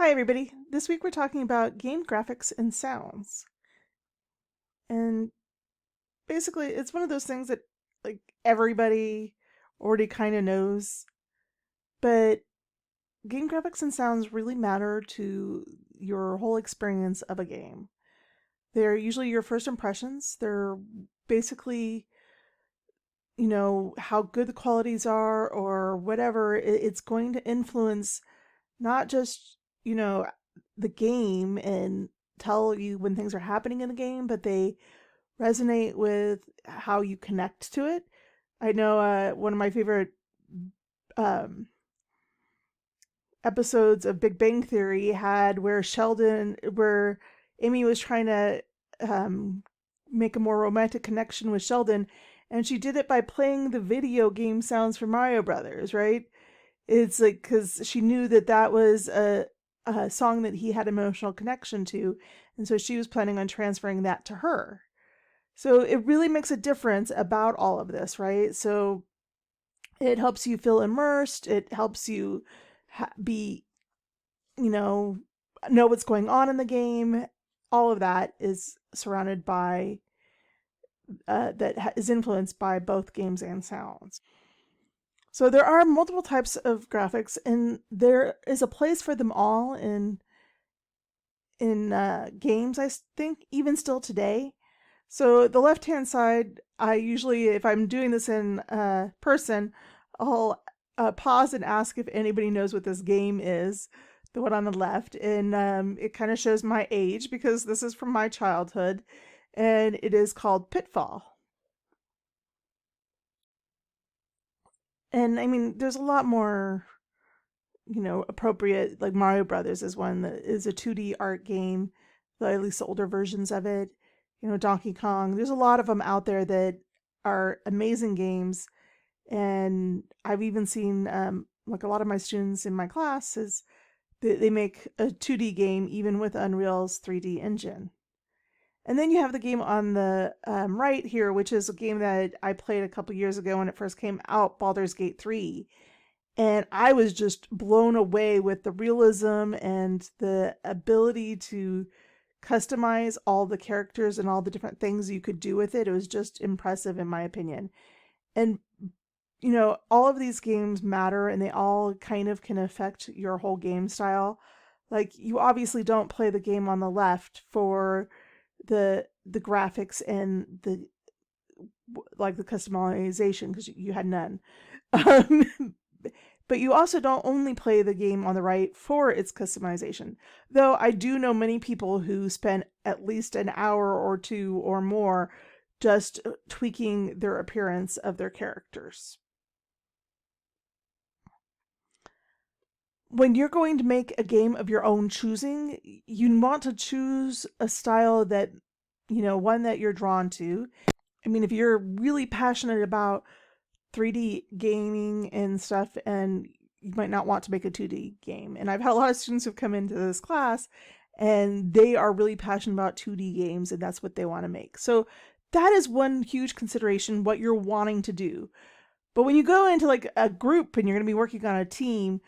Hi, everybody. This week we're talking about game graphics and sounds. And basically, it's one of those things that like everybody already kind of knows, but game graphics and sounds really matter to your whole experience of a game. They're usually your first impressions. They're basically, how good the qualities are or whatever. It's going to influence not just, you know, the game and tell you when things are happening in the game, but they resonate with how you connect to it. I know one of my favorite um, episodes of Big Bang Theory had where Amy was trying to um, make a more romantic connection with Sheldon, and she did it by playing the video game sounds for Mario Brothers, right? It's like because she knew that that was a song that he had emotional connection to, and so she was planning on transferring that to her. So it really makes a difference about all of this, right? So it helps you feel immersed. It helps you be, you know what's going on in the game. All of that is surrounded by is influenced by both games and sounds. So there are multiple types of graphics, and there is a place for them all in games. I think even still today. So the left hand side, I usually, if I'm doing this in person, I'll pause and ask if anybody knows what this game is. The one on the left, and it kind of shows my age because this is from my childhood, and it is called Pitfall. And I mean, there's a lot more, appropriate. Like Mario Brothers is one that is a 2D art game, at least the older versions of it. Donkey Kong. There's a lot of them out there that are amazing games, and I've even seen like a lot of my students in my class is they make a 2D game even with Unreal's 3D engine. And then you have the game on the right here, which is a game that I played a couple years ago when it first came out, Baldur's Gate 3. And I was just blown away with the realism and the ability to customize all the characters and all the different things you could do with it. It was just impressive, in my opinion. And, all of these games matter and they all kind of can affect your whole game style. Like, you obviously don't play the game on the left for the graphics and the like the customization because you had none. Um, but you also don't only play the game on the right for its customization. Though I do know many people who spend at least an hour or two or more just tweaking their appearance of their characters. When you're going to make a game of your own choosing, you want to choose a style that, one that you're drawn to. I mean, if you're really passionate about 3D gaming and stuff, and you might not want to make a 2D game. And I've had a lot of students who've come into this class and they are really passionate about 2D games and that's what they want to make. So that is one huge consideration, what you're wanting to do. But when you go into like a group and you're going to be working on a team,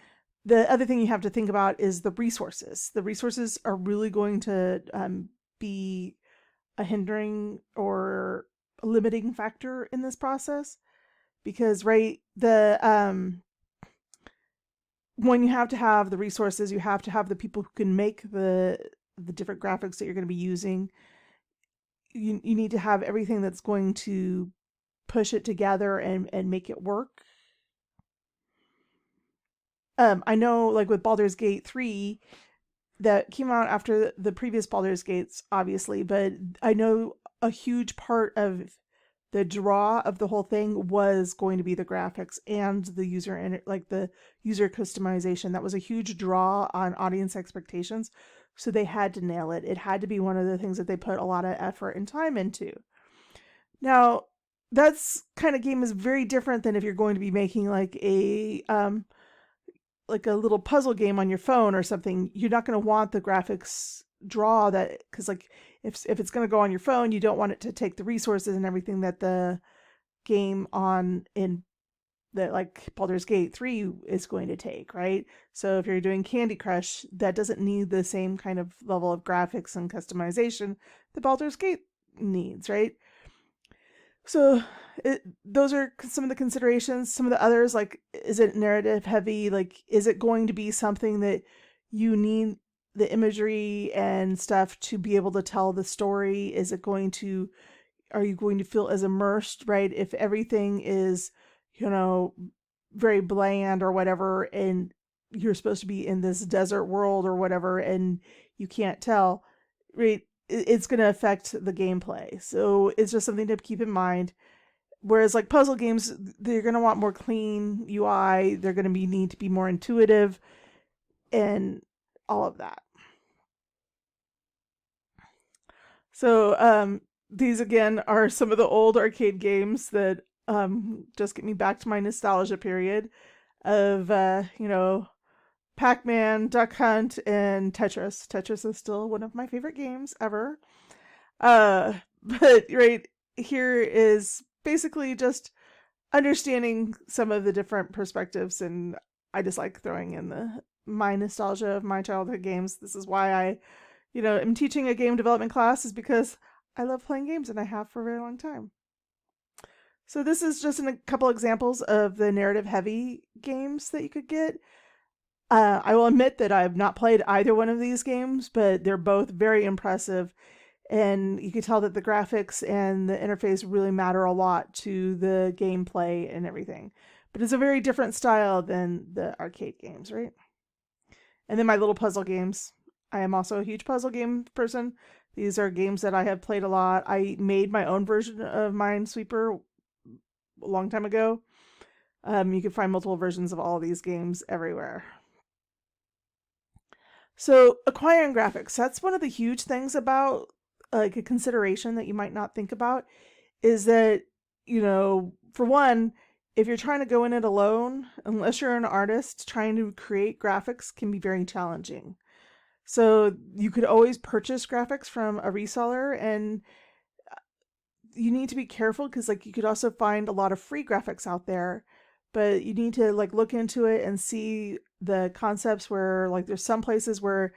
the other thing you have to think about is the resources. The resources are really going to be a hindering or a limiting factor in this process because right the when you have to have the resources, you have to have the people who can make the different graphics that you're going to be using. You need to have everything that's going to push it together and make it work. I know like with Baldur's Gate 3 that came out after the previous Baldur's Gates obviously, but I know a huge part of the draw of the whole thing was going to be the graphics and the user and like the user customization. That was a huge draw on audience expectations. So they had to nail it. It had to be one of the things that they put a lot of effort and time into. Now, that's kind of game is very different than if you're going to be making like a little puzzle game on your phone or something. You're not going to want the graphics draw that because like if it's going to go on your phone, you don't want it to take the resources and everything that the game on in that like Baldur's Gate 3 is going to take, right? So if you're doing Candy Crush, that doesn't need the same kind of level of graphics and customization that Baldur's Gate needs, right? So those are some of the considerations. Some of the others, like, is it narrative heavy? Like, is it going to be something that you need the imagery and stuff to be able to tell the story? Is it going to, are you going to feel as immersed, right? If everything is, you know, very bland or whatever, and you're supposed to be in this desert world or whatever, and you can't tell, right? It's going to affect the gameplay. So it's just something to keep in mind. Whereas like puzzle games, they're going to want more clean UI. They're going to need to be more intuitive and all of that. So these again are some of the old arcade games that just get me back to my nostalgia period of, you know, Pac-Man, Duck Hunt, and Tetris. Tetris is still one of my favorite games ever. But right here is basically just understanding some of the different perspectives, and I just like throwing in my nostalgia of my childhood games. This is why I, you know, am teaching a game development class, is because I love playing games and I have for a very long time. So this is just a couple examples of the narrative heavy games that you could get. I will admit that I've not played either one of these games, but they're both very impressive. And you can tell that the graphics and the interface really matter a lot to the gameplay and everything. But it's a very different style than the arcade games, right? And then my little puzzle games. I am also a huge puzzle game person. These are games that I have played a lot. I made my own version of Minesweeper a long time ago. You can find multiple versions of all of these games everywhere. So acquiring graphics, that's one of the huge things about like a consideration that you might not think about, is that, you know, for one, if you're trying to go in it alone, unless you're an artist, trying to create graphics can be very challenging. So you could always purchase graphics from a reseller, and you need to be careful because like you could also find a lot of free graphics out there, but you need to like look into it and see the concepts where like there's some places where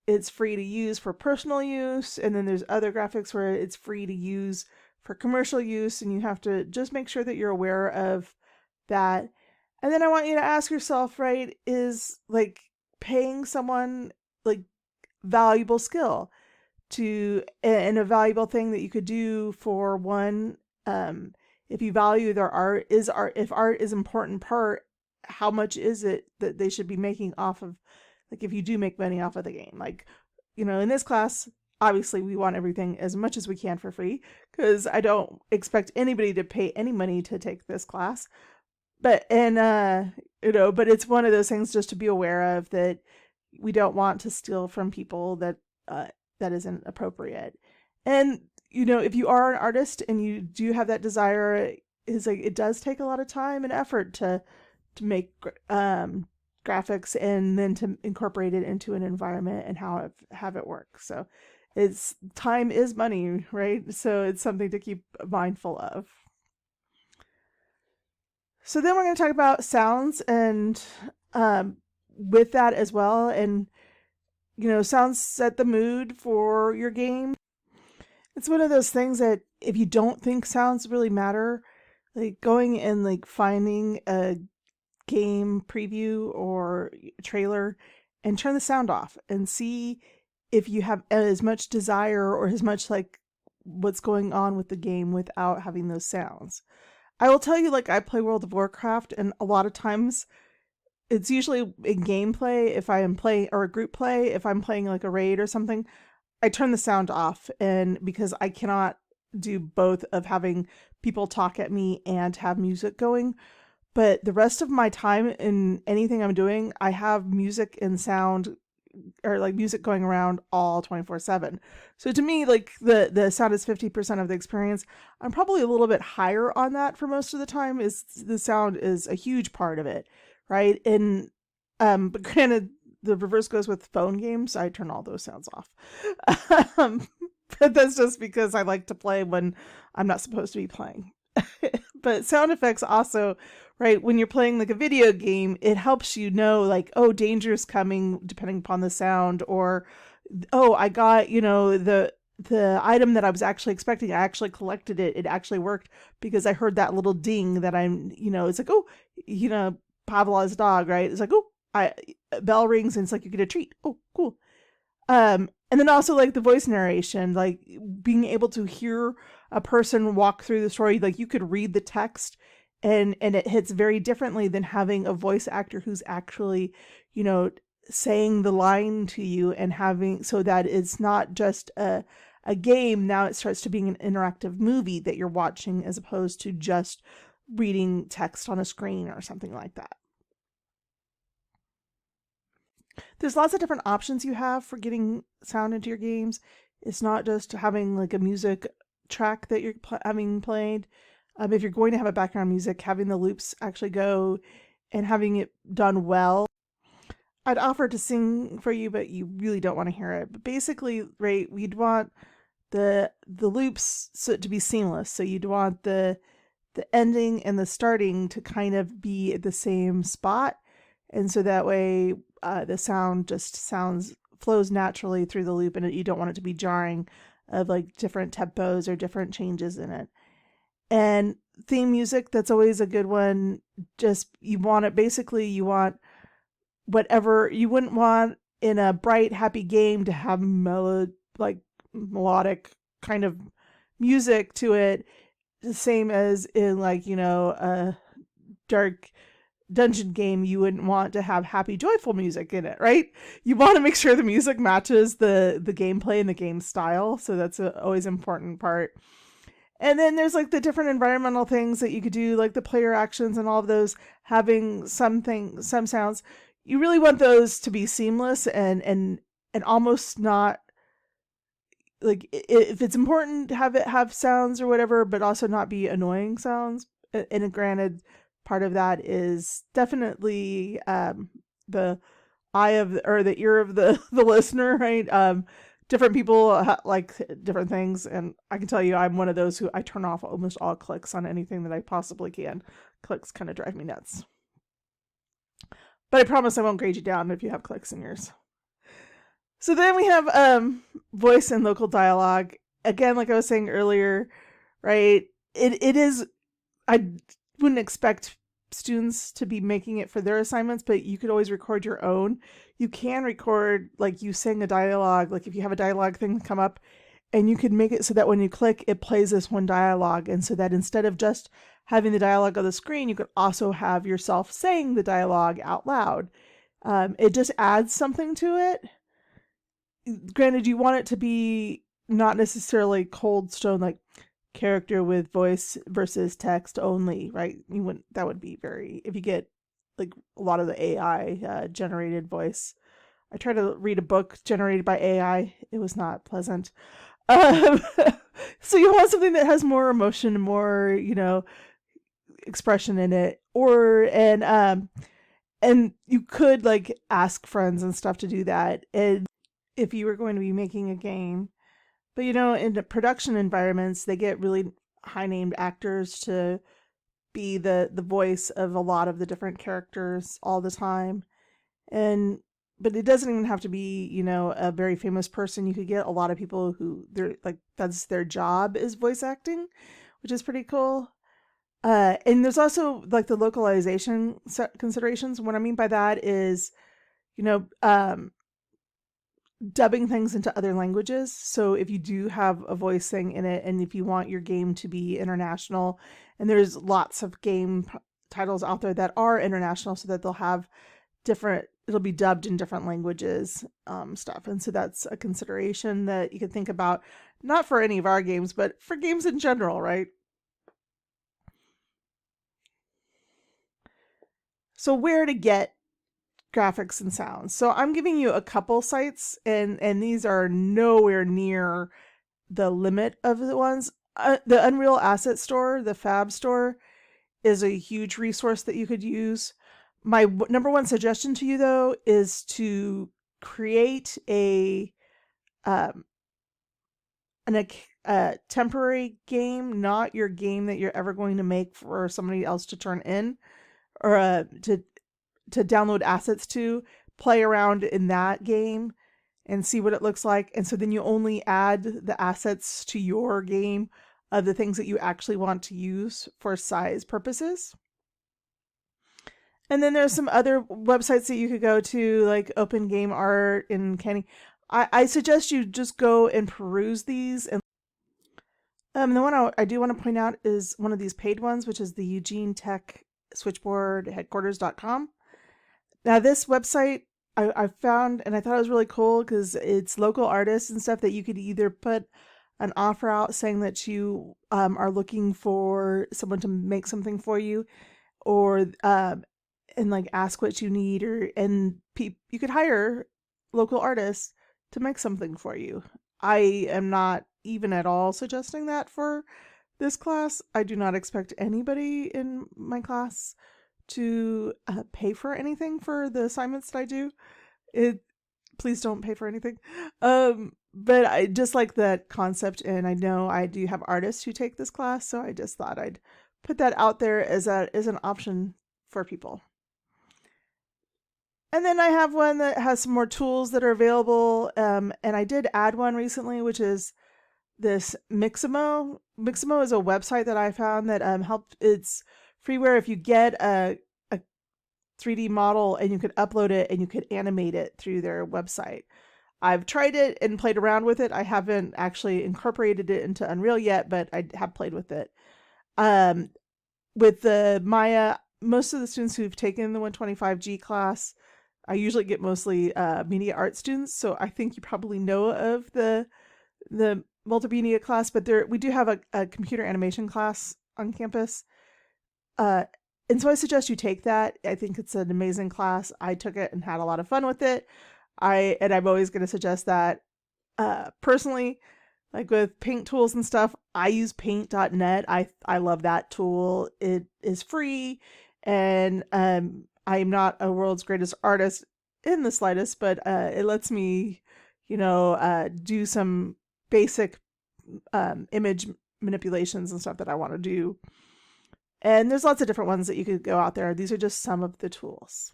it's free to use for personal use, and then there's other graphics where it's free to use for commercial use, and you have to just make sure that you're aware of that. And then I want you to ask yourself, right, is like paying someone like valuable skill to, and a valuable thing that you could do for one, if you value their art, if art is an important part, how much is it that they should be making off of, like if you do make money off of the game. Like, you know, in this class, obviously we want everything as much as we can for free, because I don't expect anybody to pay any money to take this class. But, and, you know, but it's one of those things just to be aware of, that we don't want to steal from people that, that isn't appropriate. And, you know, if you are an artist and you do have that desire, is like, it does take a lot of time and effort to make, graphics, and then to incorporate it into an environment and have it work. So it's, time is money, right? So it's something to keep mindful of. So then we're going to talk about sounds, and with that as well. And, you know, sounds set the mood for your game. It's one of those things that if you don't think sounds really matter, like going and like finding a game preview or trailer and turn the sound off and see if you have as much desire or as much like what's going on with the game without having those sounds. I will tell you, like, I play World of Warcraft, and a lot of times it's usually in gameplay, if I am playing, or a group play, if I'm playing like a raid or something, I turn the sound off, and because I cannot do both of having people talk at me and have music going. But the rest of my time in anything I'm doing, I have music and sound, or like music going around all 24/7. So to me, like the sound is 50% of the experience. I'm probably a little bit higher on that for most of the time. Is the sound is a huge part of it, right? And but granted, the reverse goes with phone games. I turn all those sounds off. But that's just because I like to play when I'm not supposed to be playing. But sound effects also, right? When you're playing like a video game, it helps you know like, oh, danger's coming depending upon the sound, or oh, I got, the item that I was actually expecting, I actually collected it. It actually worked because I heard that little ding that it's like, oh, Pavlov's dog, right? It's like, oh, I bell rings and it's like you get a treat. Oh, cool. And then also like the voice narration, like being able to hear a person walk through the story, like you could read the text and it hits very differently than having a voice actor who's actually, you know, saying the line to you and having so that it's not just a game. Now it starts to being an interactive movie that you're watching as opposed to just reading text on a screen or something like that. There's lots of different options you have for getting sound into your games. It's not just having like a music track that you're having played. If you're going to have a background music, having the loops actually go and having it done well. I'd offer to sing for you, but you really don't want to hear it. But basically, right, we'd want the loops to be seamless. So you'd want the ending and the starting to kind of be at the same spot, and so that way the sound just flows naturally through the loop, and you don't want it to be jarring of like different tempos or different changes in it. And theme music, that's always a good one. Just you want it basically, you want whatever you wouldn't want in a bright, happy game to have melodic kind of music to it, the same as in like a dark dungeon game. You wouldn't want to have happy, joyful music in it, right? You want to make sure the music matches the gameplay and the game style, so that's always important part. And then there's like the different environmental things that you could do, like the player actions and all of those, having some sounds. You really want those to be seamless and almost not like, if it's important to have it have sounds or whatever, but also not be annoying sounds. And granted, part of that is definitely the eye of or the ear of the the listener, right? Different people like different things, and I can tell you, I'm one of those who I turn off almost all clicks on anything that I possibly can. Clicks kind of drive me nuts. But I promise I won't grade you down if you have clicks in yours. So then we have voice and local dialogue. Again, like I was saying earlier, right? It is, I wouldn't expect students to be making it for their assignments, but you could always record your own. You can record like you saying a dialogue, like if you have a dialogue thing come up, and you can make it so that when you click, it plays this one dialogue, and so that instead of just having the dialogue on the screen, you could also have yourself saying the dialogue out loud. It just adds something to it. Granted, you want it to be not necessarily cold stone, like character with voice versus text only, right? You wouldn't, that would be very, if you get like a lot of the AI generated voice. I tried to read a book generated by AI. It was not pleasant. Um, so you want something that has more emotion, more, expression in it, and you could like ask friends and stuff to do that. And if you were going to be making a game, but in the production environments, they get really high named actors to be the voice of a lot of the different characters all the time. But it doesn't even have to be, a very famous person. You could get a lot of people who that's their job is voice acting, which is pretty cool. And there's also like the localization considerations. What I mean by that is, dubbing things into other languages. So if you do have a voice thing in it, and if you want your game to be international, and there's lots of game titles out there that are international, so that they'll have it'll be dubbed in different languages, stuff. And so that's a consideration that you can think about, not for any of our games, but for games in general, right? So where to get graphics and sounds. So I'm giving you a couple sites, and these are nowhere near the limit of the ones. The Unreal Asset Store, the Fab Store, is a huge resource that you could use. My number one suggestion to you, though, is to create a a temporary game, not your game that you're ever going to make for somebody else to turn in or to download assets to, play around in that game and see what it looks like. And so then you only add the assets to your game of the things that you actually want to use for size purposes. And then there's some other websites that you could go to, like Open Game Art and Candy. I suggest you just go and peruse these. And the one I do want to point out is one of these paid ones, which is the Eugene Tech Switchboard Headquarters.com. Now, this website I found, and I thought it was really cool because it's local artists and stuff that you could either put an offer out saying that you are looking for someone to make something for you, or and like ask what you need, or you could hire local artists to make something for you. I am not even at all suggesting that for this class. I do not expect anybody in my class to pay for anything for the assignments that I do. Please don't pay for anything. But I just like that concept, and I know I do have artists who take this class, so I just thought I'd put that out there as an option for people. And then I have one that has some more tools that are available, and I did add one recently, which is this Mixamo. Mixamo is a website that I found that it's freeware. If you get a 3D model and you could upload it and you could animate it through their website. I've tried it and played around with it. I haven't actually incorporated it into Unreal yet, but I have played with it. With the Maya, most of the students who've taken the 125G class, I usually get mostly media art students, so I think you probably know of the multimedia class, but we do have a computer animation class on campus. And so I suggest you take that. I think it's an amazing class. I took it and had a lot of fun with it. I'm always going to suggest that. Personally, like with paint tools and stuff, I use paint.net. I love that tool. It is free, and I'm not a world's greatest artist in the slightest, but it lets me, do some basic image manipulations and stuff that I want to do. And there's lots of different ones that you could go out there. These are just some of the tools.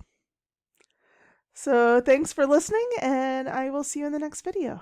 So thanks for listening, and I will see you in the next video.